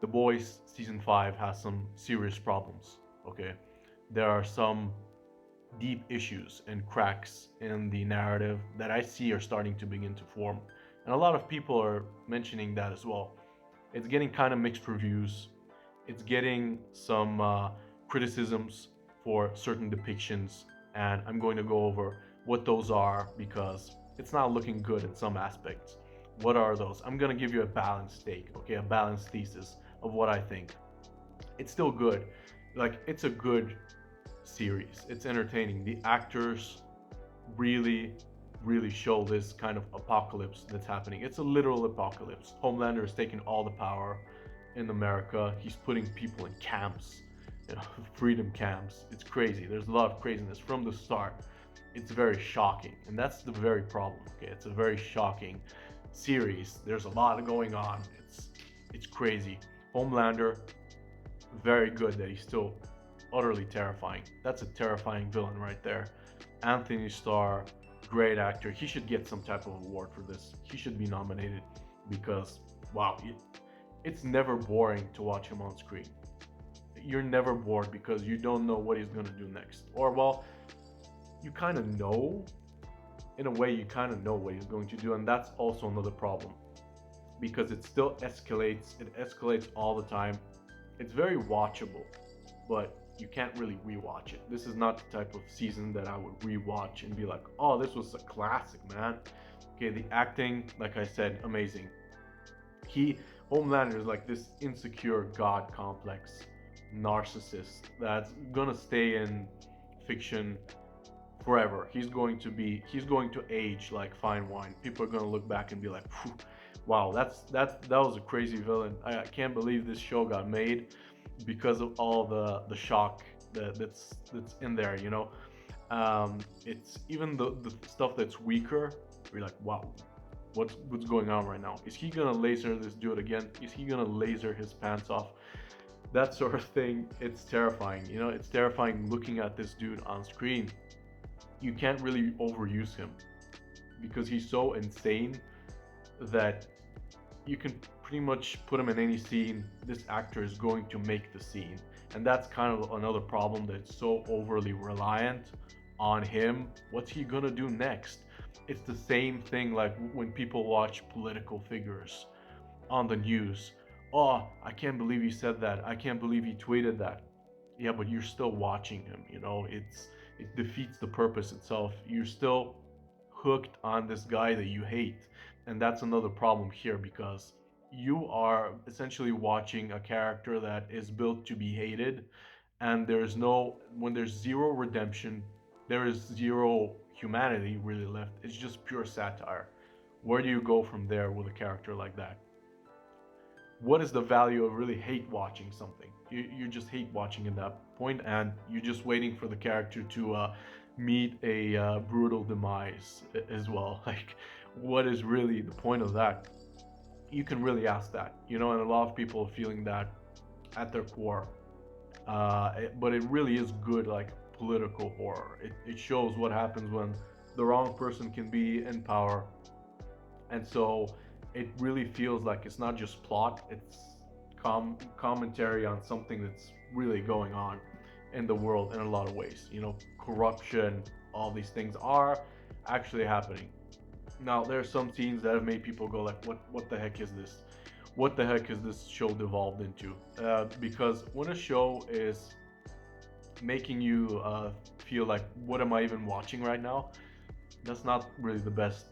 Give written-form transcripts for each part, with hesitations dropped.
The Boys season 5 has some serious problems. Okay, there are some deep issues and cracks in the narrative that I see are starting to begin to form. And a lot of people are mentioning that as well. It's getting kind of mixed reviews. It's getting some criticisms for certain depictions, and I'm going to go over what those are because it's not looking good in some aspects. What are those? I'm going to give you a balanced take, okay, a balanced thesis of what I think. It's still good. Like, it's a good series. It's entertaining. The actors really, really show this kind of apocalypse that's happening. It's a literal apocalypse. Homelander is taking all the power in America. He's putting people in camps, you know, freedom camps. It's crazy. There's a lot of craziness from the start. It's very shocking, and that's the very problem. Okay, it's a very shocking series. There's a lot going on. It's crazy. Homelander, very good that he's still utterly terrifying. That's a terrifying villain right there. Antony Starr, great actor. He should get some type of award for this. He should be nominated because, wow, it's never boring to watch him on screen. You're never bored because you don't know what he's going to do next. Or, well, you kind of know. In a way, you kind of know what he's going to do, and that's also another problem because it still escalates. It escalates all the time. It's very watchable, but you can't really rewatch it. This is not the type of season that I would rewatch and be like, oh, this was a classic, man. Okay, the acting, like I said, amazing. He, Homelander is like this insecure god complex narcissist that's gonna stay in fiction forever. He's going to age like fine wine. People are gonna look back and be like, wow, that was a crazy villain. I can't believe this show got made because of all the shock that's in there. It's even the stuff that's weaker. We're like, wow, what's going on right now? Is he gonna laser this dude again? Is he gonna laser his pants off? That sort of thing. It's terrifying. It's terrifying looking at this dude on screen. You can't really overuse him because he's so insane that you can pretty much put him in any scene. This actor is going to make the scene, and that's kind of another problem, that it's so overly reliant on him. What's he gonna do next? It's the same thing like when people watch political figures on the news. Oh, I can't believe he said that. I can't believe he tweeted that. Yeah, but you're still watching him. It defeats the purpose itself. You're still hooked on this guy that you hate, and that's another problem here because you are essentially watching a character that is built to be hated, and when there's zero redemption, there is zero humanity really left. It's just pure satire. Where do you go from there with a character like that? What is the value of really hate watching something? You just hate watching at that point, and you're just waiting for the character to meet a brutal demise as well. Like, what is really the point of that? You can really ask that, and a lot of people are feeling that at their core. But it really is good, like political horror. It shows what happens when the wrong person can be in power, and so it really feels like it's not just plot, it's commentary on something that's really going on in the world in a lot of ways. Corruption, all these things are actually happening. Now there are some scenes that have made people go like, what the heck is this? What the heck is this show devolved into? Because when a show is making you feel like, what am I even watching right now? That's not really the best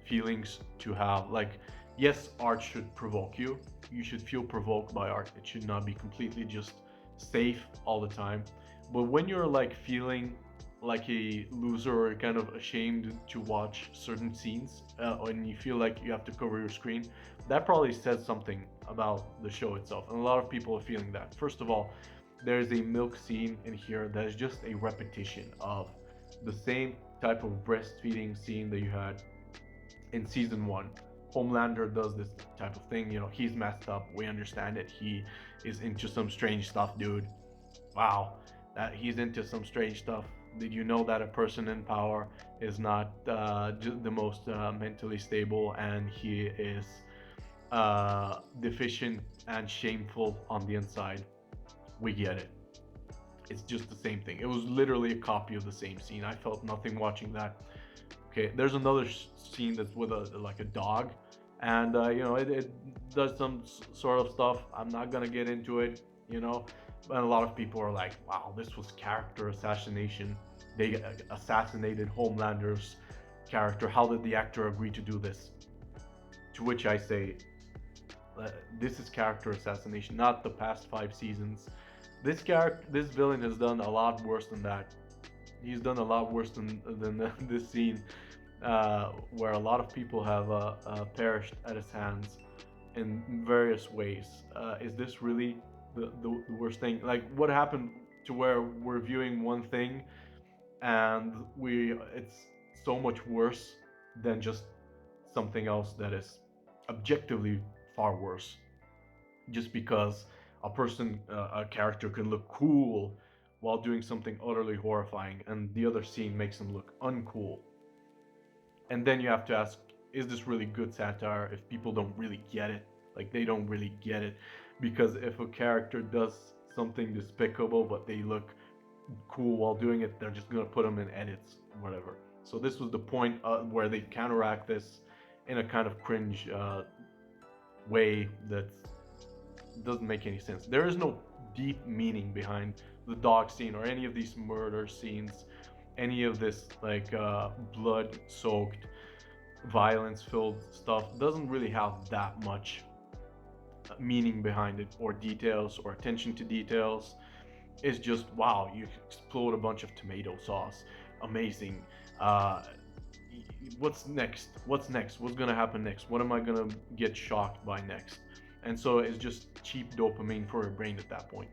feelings to have. Like, yes, art should provoke you. You should feel provoked by art. It should not be completely just safe all the time. But when you're like feeling like a loser or kind of ashamed to watch certain scenes, and you feel like you have to cover your screen, that probably says something about the show itself. And a lot of people are feeling that. First of all, there's a milk scene in here that is just a repetition of the same type of breastfeeding scene that you had in season one. Homelander does this type of thing. He's messed up. We understand it. He is into some strange stuff, dude. Wow, that he's into some strange stuff. Did you know that a person in power is not the most mentally stable, and he is deficient and shameful on the inside. We get it. It's just the same thing. It was literally a copy of the same scene. I felt nothing watching that. Okay, there's another scene that's with a like a dog, and it does some sort of stuff. I'm not gonna get into it, but a lot of people are like, "Wow, this was character assassination. They assassinated Homelander's character. How did the actor agree to do this?" To which I say, this is character assassination, not the past 5 seasons. This villain has done a lot worse than that. He's done a lot worse than this scene, where a lot of people have perished at his hands in various ways. Is this really the worst thing? Like, what happened to where we're viewing one thing and it's so much worse than just something else that is objectively far worse, just because a character can look cool while doing something utterly horrifying, and the other scene makes him look uncool. And then you have to ask, is this really good satire if people don't really get it? Like, they don't really get it. Because if a character does something despicable but they look cool while doing it, they're just gonna put them in edits, whatever. So this was the point where they counteract this in a kind of cringe way that doesn't make any sense. There is no deep meaning behind the dog scene or any of these murder scenes, any of this like blood-soaked, violence-filled stuff. Doesn't really have that much meaning behind it, or details, or attention to details. It's just, wow, you explode a bunch of tomato sauce, amazing. What's next? What's next? What's gonna happen next? What am I gonna get shocked by next? And so it's just cheap dopamine for your brain at that point.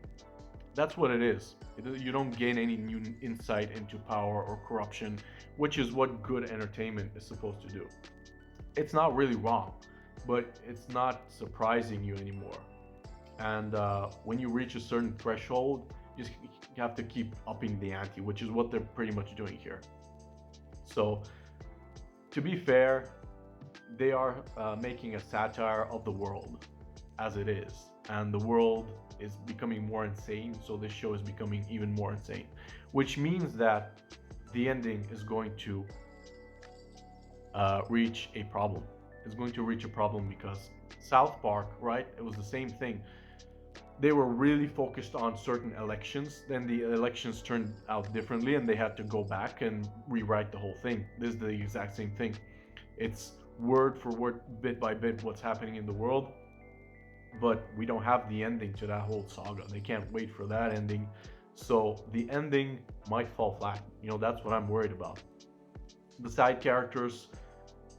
That's what it is. You don't gain any new insight into power or corruption, which is what good entertainment is supposed to do. It's not really wrong, but it's not surprising you anymore. And when you reach a certain threshold, you just have to keep upping the ante, which is what they're pretty much doing here. So, to be fair, they are making a satire of the world as it is, and the world is becoming more insane, so this show is becoming even more insane, which means that the ending is going to reach a problem. It's going to reach a problem because South Park, right? It was the same thing. They were really focused on certain elections, then the elections turned out differently and they had to go back and rewrite the whole thing. This is the exact same thing. It's word for word, bit by bit, what's happening in the world, but we don't have the ending to that whole saga. They can't wait for that ending, so the ending might fall flat. That's what I'm worried about. The side characters,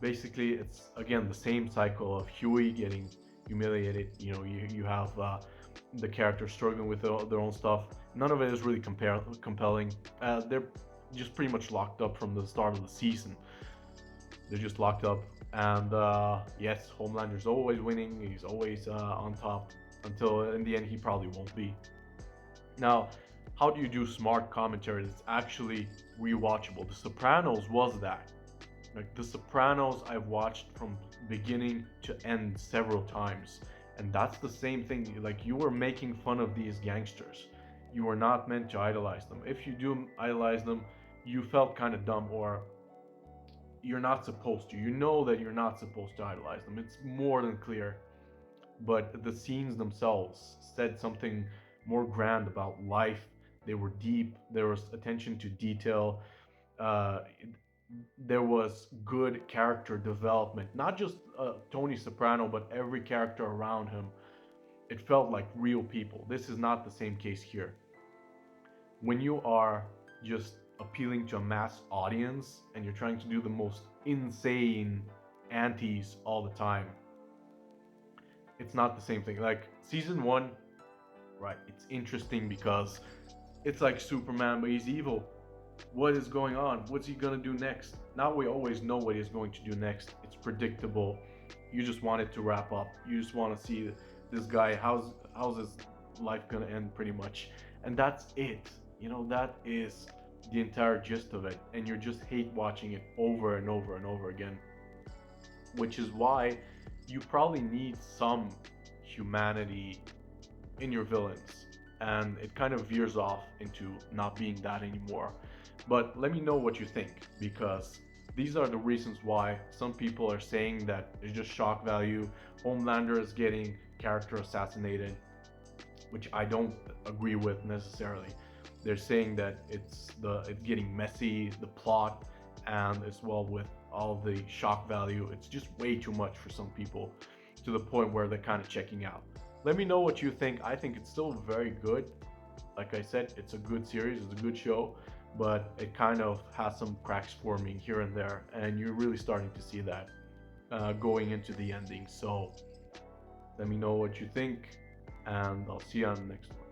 basically, it's again the same cycle of Huey getting humiliated. You have the characters struggling with their own stuff. None of it is really compelling. They're just pretty much locked up from the start of the season. They're just locked up, and yes, Homelander's always winning. He's always on top until in the end he probably won't be. Now, how do you do smart commentary that's actually rewatchable? The Sopranos was that. Like, The Sopranos, I've watched from beginning to end several times, and that's the same thing. Like, you were making fun of these gangsters. You were not meant to idolize them. If you do idolize them, you felt kind of dumb, or you're not supposed to. You know that you're not supposed to idolize them. It's more than clear. But the scenes themselves said something more grand about life. They were deep. There was attention to detail. Uh, there was good character development, not just Tony Soprano, but every character around him. It felt like real people. This is not the same case here. When you are just appealing to a mass audience and you're trying to do the most insane antis all the time, it's not the same thing. Like, season one, right? It's interesting because it's like Superman, but he's evil. What is going on? What's he gonna do next? Now we always know what he's going to do next. It's predictable. You just want it to wrap up. You just want to see this guy. How's his life gonna end, pretty much? And that's it. That is the entire gist of it. And you just hate watching it over and over and over again. Which is why you probably need some humanity in your villains, and it kind of veers off into not being that anymore. But let me know what you think, because these are the reasons why some people are saying that it's just shock value. Homelander is getting character assassinated, which I don't agree with necessarily. They're saying that it's getting messy, the plot, and as well with all the shock value. It's just way too much for some people, to the point where they're kind of checking out. Let me know what you think. I think it's still very good. Like I said, it's a good series, it's a good show, but it kind of has some cracks forming here and there, and you're really starting to see that going into the ending. So let me know what you think, and I'll see you on the next one.